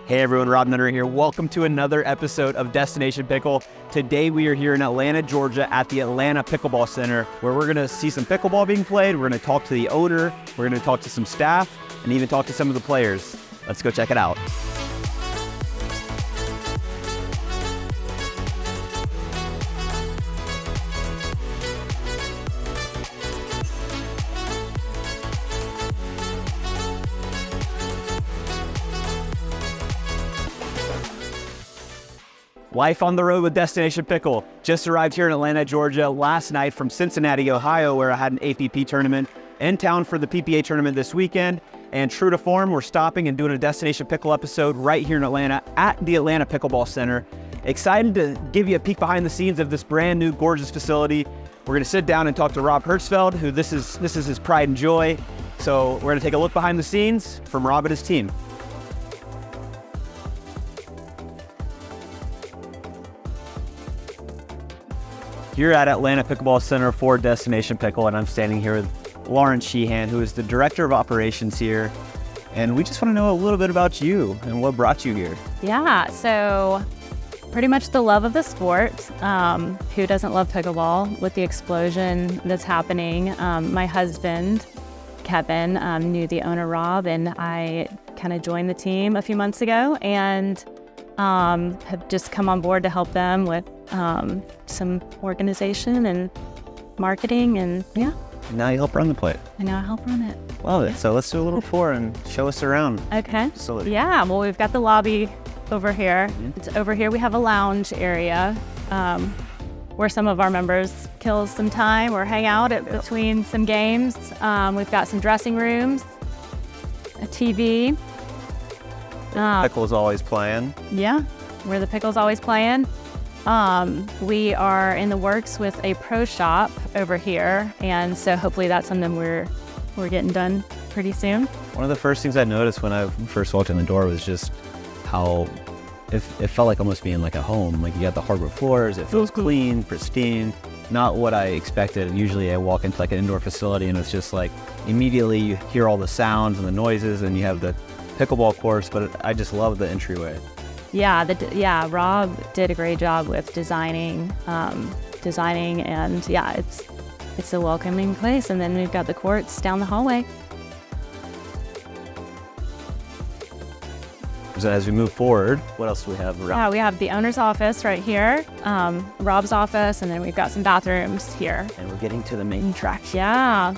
Hey everyone, Rob Nunnery here. Welcome to another episode of Destination Pickle. Today we are here in Atlanta, Georgia at the Atlanta Pickleball Center, where we're going to see some pickleball being played. We're going to talk to the owner, we're going to talk to some staff, and even talk to some of the players. Let's go check it out. Life on the road with Destination Pickle. Just arrived here in Atlanta, Georgia last night from Cincinnati, Ohio, where I had an APP tournament. In town for the PPA tournament this weekend. And true to form, we're stopping and doing a Destination Pickle episode right here in Atlanta at the Atlanta Pickleball Center. Excited to give you a peek behind the scenes of this brand new gorgeous facility. We're gonna sit down and talk to Robb Herzfeld, who this is his pride and joy. So we're gonna take a look behind the scenes from Rob and his team. You're at Atlanta Pickleball Center for Destination Pickle, and I'm standing here with Lauren Sheehan, who is the Director of Operations here. And we just want to know a little bit about you and what brought you here. Yeah, so pretty much the love of the sport. Who doesn't love pickleball with the explosion that's happening? My husband, Kevin, knew the owner, Rob, and I kind of joined the team a few months ago and have just come on board to help them with some organization and marketing, and yeah. Now you help run the place. And now I help run it. Love it. So let's do a little tour and show us around. Okay. Facility. Yeah, well, we've got the lobby over here. It's over here we have a lounge area where some of our members kill some time or hang out between some games. We've got some dressing rooms, a TV. Pickle's always playing. Yeah, where the Pickle's always playing. We are in the works with a pro shop over here, and so hopefully that's something we're getting done pretty soon. One of the first things I noticed when I first walked in the door was just how it felt like almost being like a home. Like you got the hardwood floors, it feels clean, pristine. Not what I expected. Usually I walk into like an indoor facility and it's just like immediately you hear all the sounds and the noises, and you have the pickleball course, but I just love the entryway. Yeah, Rob did a great job with designing, and yeah, it's a welcoming place. And then we've got the courts down the hallway. So as we move forward, what else do we have around? Yeah, we have the owner's office right here, Rob's office, and then we've got some bathrooms here. And we're getting to the main attraction. Yeah.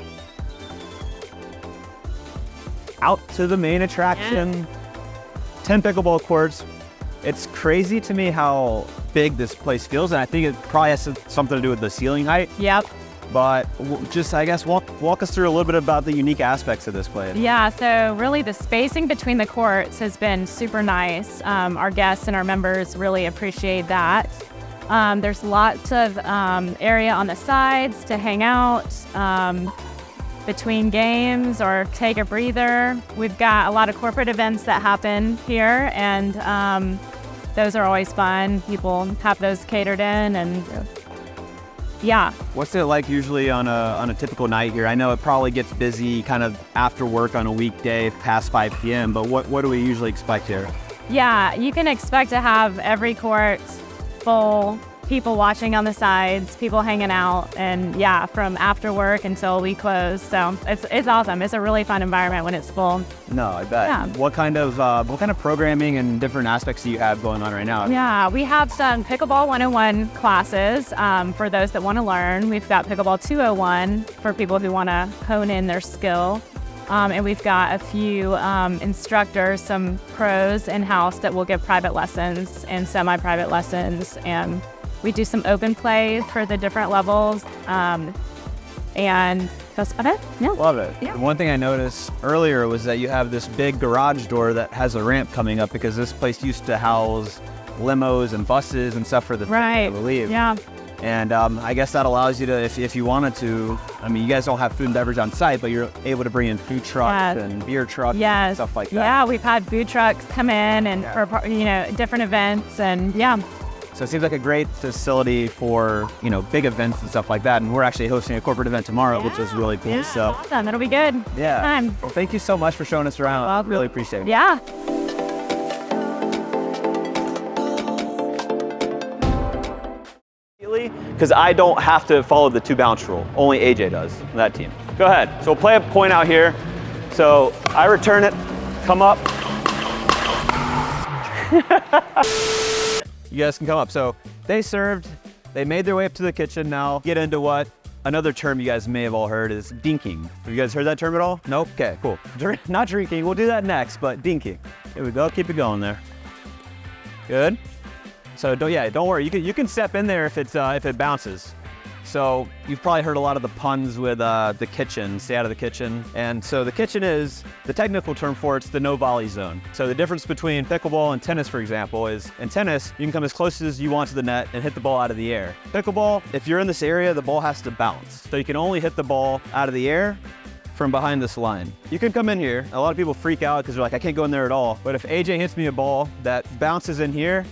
Out to the main attraction. Yeah. 10 pickleball courts. It's crazy to me how big this place feels, and I think it probably has something to do with the ceiling height. Yep. But just, I guess, walk us through a little bit about the unique aspects of this place. Yeah, so really the spacing between the courts has been super nice. Our guests and our members really appreciate that. There's lots of area on the sides to hang out between games or take a breather. We've got a lot of corporate events that happen here, and those are always fun. People have those catered in, and yeah. What's it like usually on a typical night here? I know it probably gets busy kind of after work on a weekday past 5 p.m., but what do we usually expect here? Yeah, you can expect to have every court full, people watching on the sides, people hanging out, and yeah, from after work until we close. So it's awesome. It's a really fun environment when it's full. No, I bet. Yeah. What kind of programming and different aspects do you have going on right now? Yeah, we have some Pickleball 101 classes for those that want to learn. We've got Pickleball 201 for people who want to hone in their skill. And we've got a few instructors, some pros in-house that will give private lessons and semi-private lessons, and we do some open play for the different levels, and that's about it. Yeah. Love it. Yeah. One thing I noticed earlier was that you have this big garage door that has a ramp coming up, because this place used to house limos and buses and stuff for the right. I believe. Yeah. And I guess that allows you to, if you wanted to, I mean, you guys don't have food and beverage on site, but you're able to bring in food trucks and beer trucks and stuff like that. Yeah, we've had food trucks come in and for different events, and yeah. So it seems like a great facility for, big events and stuff like that. And we're actually hosting a corporate event tomorrow, which is really cool. Yeah, so awesome. That'll be good. Yeah. Time. Well, thank you so much for showing us around. Well, really appreciate it. Yeah. me because I don't have to follow the 2-bounce rule. Only AJ does on that team. Go ahead. So we'll play a point out here. So I return it, come up. You guys can come up. So they served, they made their way up to the kitchen. Now get into what another term you guys may have all heard is dinking. Have you guys heard that term at all? Nope? Okay, cool. Not drinking, we'll do that next, but dinking. Here we go, keep it going there. Good. So don't worry, you can step in there if it bounces. So you've probably heard a lot of the puns with the kitchen, stay out of the kitchen. And so the kitchen is, the technical term for it's the no volley zone. So the difference between pickleball and tennis, for example, is in tennis, you can come as close as you want to the net and hit the ball out of the air. Pickleball, if you're in this area, the ball has to bounce. So you can only hit the ball out of the air from behind this line. You can come in here. A lot of people freak out because they're like, I can't go in there at all. But if AJ hits me a ball that bounces in here,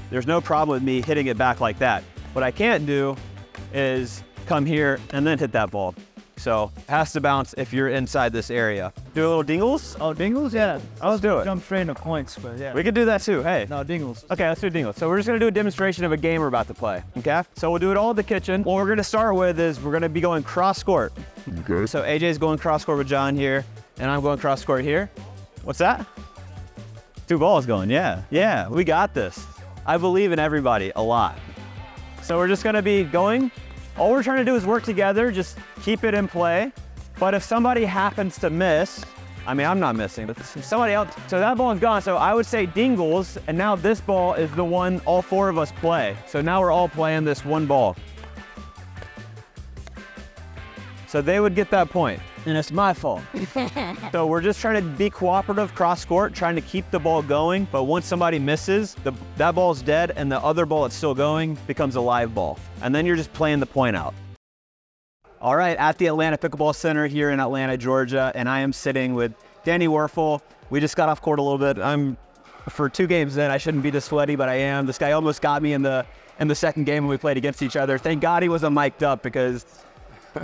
there's no problem with me hitting it back like that. What I can't do is come here and then hit that ball. So it has to bounce if you're inside this area. Do a little dingles? Oh, dingles? Yeah. Let's do it. I'm afraid of points, but yeah. We could do that too, hey. No, dingles. Okay, let's do dingles. So we're just gonna do a demonstration of a game we're about to play, okay? So we'll do it all in the kitchen. What we're gonna start with is we're gonna be going cross court. Okay. So AJ's going cross court with John here, and I'm going cross court here. What's that? 2 balls going, yeah. Yeah, we got this. I believe in everybody a lot. So we're just gonna be going. All we're trying to do is work together, just keep it in play. But if somebody happens to miss, I mean, I'm not missing, but if somebody else, so that ball is gone. So I would say dingles, and now this ball is the one all 4 of us play. So now we're all playing this one ball. So they would get that point. And it's my fault. So we're just trying to be cooperative cross court, trying to keep the ball going. But once somebody misses, that ball's dead and the other ball that's still going becomes a live ball. And then you're just playing the point out. All right, at the Atlanta Pickleball Center here in Atlanta, Georgia, and I am sitting with Danny Wuerffel. We just got off court a little bit. For 2 games in, I shouldn't be this sweaty, but I am. This guy almost got me in the second game when we played against each other. Thank God he wasn't mic'd up because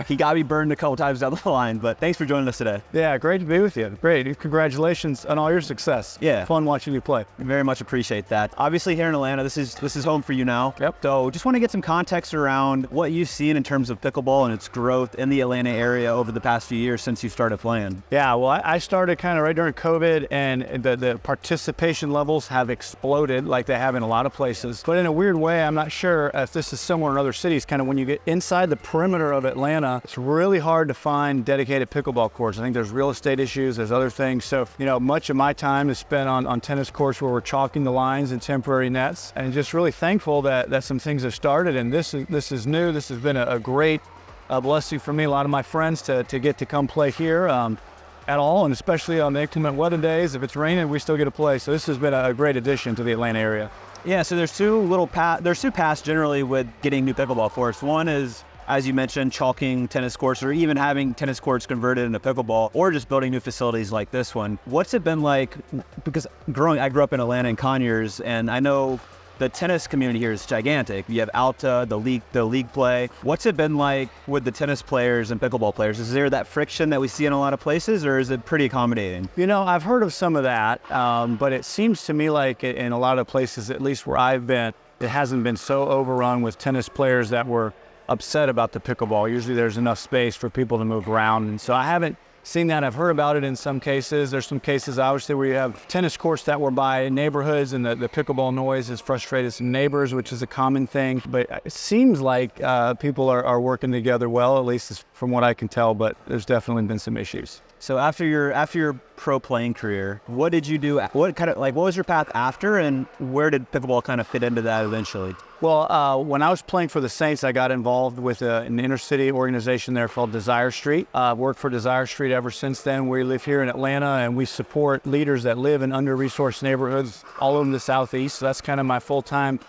he got me burned a couple times down the line, but thanks for joining us today. Yeah, great to be with you. Great. Congratulations on all your success. Yeah. Fun watching you play. Very much appreciate that. Obviously here in Atlanta, this is home for you now. Yep. So just want to get some context around what you've seen in terms of pickleball and its growth in the Atlanta area over the past few years since you started playing. Yeah, well, I started kind of right during COVID, and the participation levels have exploded like they have in a lot of places. But in a weird way, I'm not sure if this is similar in other cities. Kind of when you get inside the perimeter of Atlanta, it's really hard to find dedicated pickleball courts. I think there's real estate issues, there's other things. So, much of my time is spent on tennis courts where we're chalking the lines and temporary nets, and just really thankful that some things have started. And this is new. This has been a great blessing for me. A lot of my friends to get to come play here at all, and especially on the inclement weather days. If it's raining, we still get to play. So this has been a great addition to the Atlanta area. Yeah, so there's two paths generally with getting new pickleball courts. One is, as you mentioned, chalking tennis courts or even having tennis courts converted into pickleball, or just building new facilities like this one. What's it been like? Because I grew up in Atlanta and Conyers, and I know the tennis community here is gigantic. You have Alta, the league play. What's it been like with the tennis players and pickleball players? Is there that friction that we see in a lot of places, or is it pretty accommodating? I've heard of some of that, but it seems to me like in a lot of places, at least where I've been, it hasn't been so overrun with tennis players that were upset about the pickleball. Usually there's enough space for people to move around, and so I haven't seen that. I've heard about it in some cases. There's some cases obviously where you have tennis courts that were by neighborhoods, and the pickleball noise has frustrated some neighbors, which is a common thing. But it seems like people are working together well, at least from what I can tell, but there's definitely been some issues. So after your pro playing career, what did you do? What was your path after, and where did pickleball kind of fit into that eventually? Well, when I was playing for the Saints, I got involved with an inner city organization there called Desire Street. I've worked for Desire Street ever since then. We live here in Atlanta, and we support leaders that live in under-resourced neighborhoods all over the Southeast. So that's kind of my full-time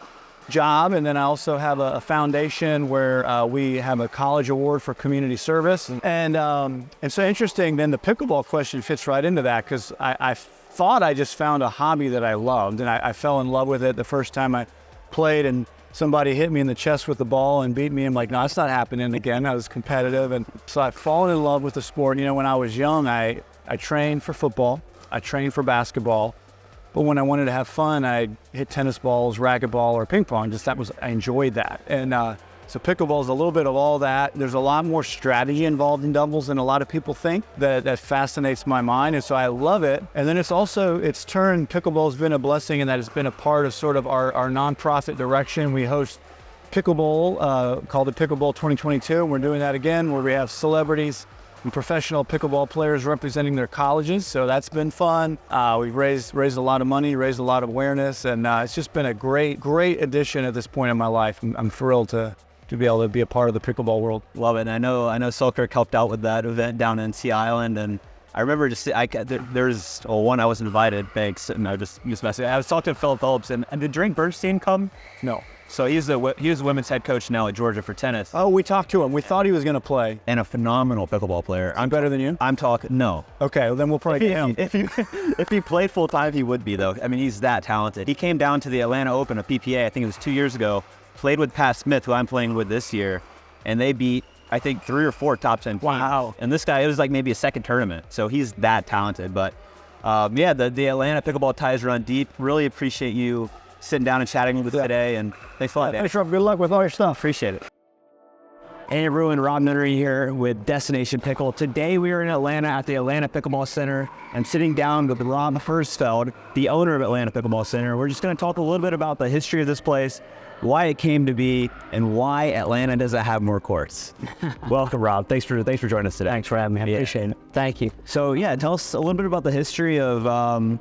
job. And then I also have a foundation where we have a college award for community service. And so interesting, then the pickleball question fits right into that, because I thought I just found a hobby that I loved, and I fell in love with it the first time I played, and somebody hit me in the chest with the ball and beat me. I'm like, no, it's not happening again. I was competitive, and so I've fallen in love with the sport. When I was young, I trained for football, I trained for basketball, but when I wanted to have fun, I hit tennis balls, racquetball, or ping pong. I enjoyed that. And So pickleball is a little bit of all that. There's a lot more strategy involved in doubles than a lot of people think. That fascinates my mind, and so I love it. And then it's turned, pickleball has been a blessing in that it's been a part of sort of our nonprofit direction. We host Pickleball, called it Pickleball 2022, and we're doing that again, where we have celebrities and professional pickleball players representing their colleges. So that's been fun. We've raised a lot of money, raised a lot of awareness, and it's just been a great addition at this point in my life. I'm thrilled to be able to be a part of the pickleball world. Love it. And I know Selkirk helped out with that event down in Sea Island, and I remember there's one I wasn't invited, thanks, and I just messing. I was talking to Phil Phillips, and did Drake Bernstein come? No. So he was the women's head coach now at Georgia for tennis. Oh, we talked to him. We thought he was going to play. And a phenomenal pickleball player. I'm better than you? I'm talking, no. Okay, well, then we'll probably get him. If he played full time, he would be, though. I mean, he's that talented. He came down to the Atlanta Open of PPA, I think it was 2 years ago, played with Pat Smith, who I'm playing with this year, and they beat, I think, 3 or 4 top 10 teams. Wow. And this guy, it was like maybe a second tournament. So he's that talented. But yeah, the Atlanta pickleball ties run deep. Really appreciate you sitting down and chatting with us today, and thanks a lot, Dan. Thanks, Rob. Good luck with all your stuff. Appreciate it. Hey everyone, Rob Nunnery here with Destination Pickle. Today we are in Atlanta at the Atlanta Pickleball Center. I'm sitting down with Robb Herzfeld, the owner of Atlanta Pickleball Center. We're just going to talk a little bit about the history of this place, why it came to be, and why Atlanta doesn't have more courts. Welcome, Rob. Thanks for joining us today. Thanks for having me. I appreciate it. Thank you. So yeah, tell us a little bit about the history of,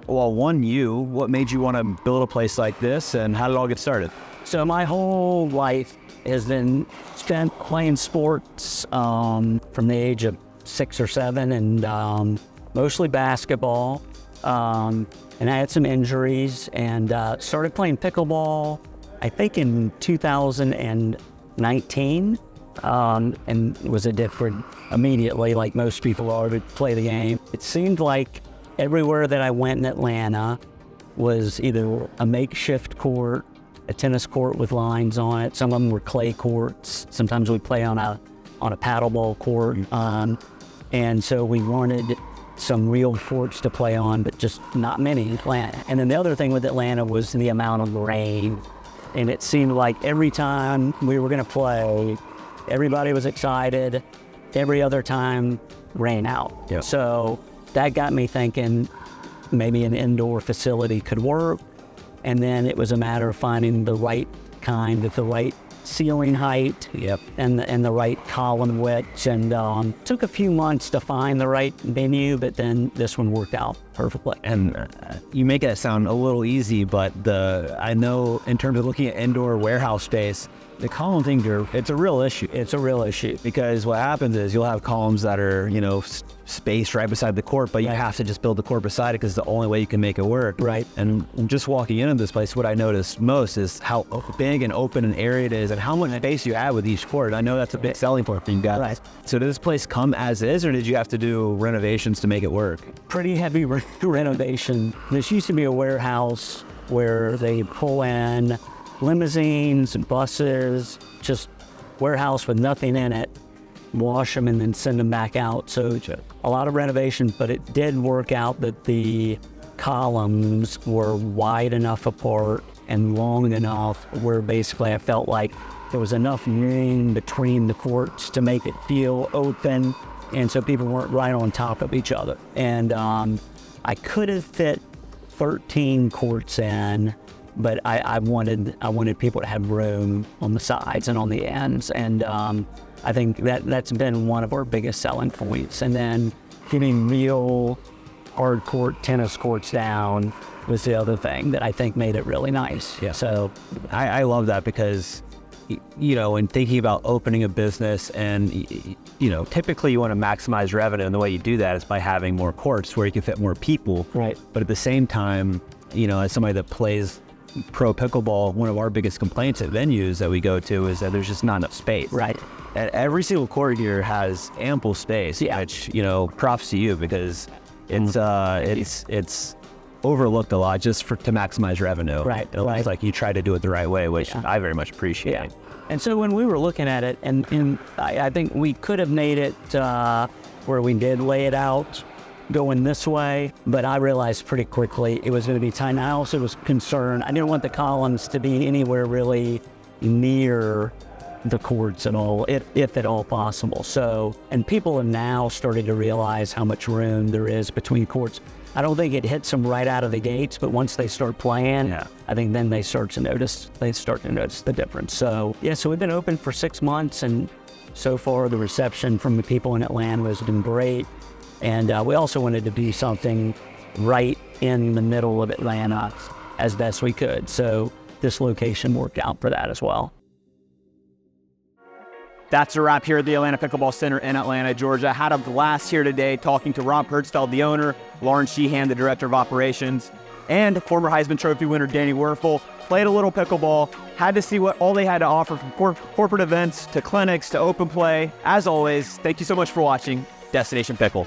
what made you want to build a place like this, and how did it all get started? So my whole life has been spent playing sports from the age of 6 or 7, and mostly basketball. And I had some injuries, and started playing pickleball, I think in 2019, and was addicted immediately, like most people are, to play the game. It seemed like everywhere that I went in Atlanta was either a makeshift court, a tennis court with lines on it. Some of them were clay courts. Sometimes we play on a paddleball court. And so we wanted some real courts to play on, but just not many in Atlanta. And then the other thing with Atlanta was the amount of rain. And it seemed like every time we were gonna play, everybody was excited. Every other time, rain out. Yeah. So that got me thinking maybe an indoor facility could work. And then it was a matter of finding the right kind with the right ceiling height. Yep. And the right column width. And took a few months to find the right venue, but then this one worked out perfectly. And you make it sound a little easy, but I know in terms of looking at indoor warehouse space, the column thing, it's a real issue. It's a real issue. Because what happens is you'll have columns that are, spaced right beside the court, but you have to just build the court beside it because it's the only way you can make it work. Right. And just walking into this place, what I noticed most is how big and open an area it is and how much space you have with each court. I know that's a big selling point for you guys. Right. So did this place come as is, or did you have to do renovations to make it work? Pretty heavy renovation. This used to be a warehouse where they pull in limousines and buses, just warehouse with nothing in it, wash them and then send them back out. So a lot of renovation, but it did work out that the columns were wide enough apart and long enough where basically I felt like there was enough room between the courts to make it feel open, and so people weren't right on top of each other. And I could have fit 13 courts in, but I wanted people to have room on the sides and on the ends, and I think that's been one of our biggest selling points. And then getting real hard court tennis courts down was the other thing that I think made it really nice. Yeah. So I love that because, in thinking about opening a business and, typically you want to maximize revenue, and the way you do that is by having more courts where you can fit more people. Right. But at the same time, as somebody that plays pro pickleball, one of our biggest complaints at venues that we go to is that there's just not enough space. Right. And every single court here has ample space, which, props to you because it's overlooked a lot just to maximize revenue. Right. It looks like you try to do it the right way, which I very much appreciate. Yeah. And so when we were looking at it, and I think we could have made it where we did lay it out going this way, but I realized pretty quickly it was going to be tight. And I also was concerned, I didn't want the columns to be anywhere really near the courts at all, if at all possible. So, and people are now starting to realize how much room there is between courts. I don't think it hits them right out of the gates, but once they start playing, I think then they start to notice the difference. So yeah, so we've been open for 6 months, and so far the reception from the people in Atlanta has been great. And we also wanted to do something right in the middle of Atlanta as best we could. So this location worked out for that as well. That's a wrap here at the Atlanta Pickleball Center in Atlanta, Georgia. Had a blast here today talking to Robb Herzfeld, the owner, Lauren Sheehan, the director of operations, and former Heisman Trophy winner Danny Wuerffel. Played a little pickleball, had to see what all they had to offer from corporate events to clinics to open play. As always, thank you so much for watching Destination Pickle.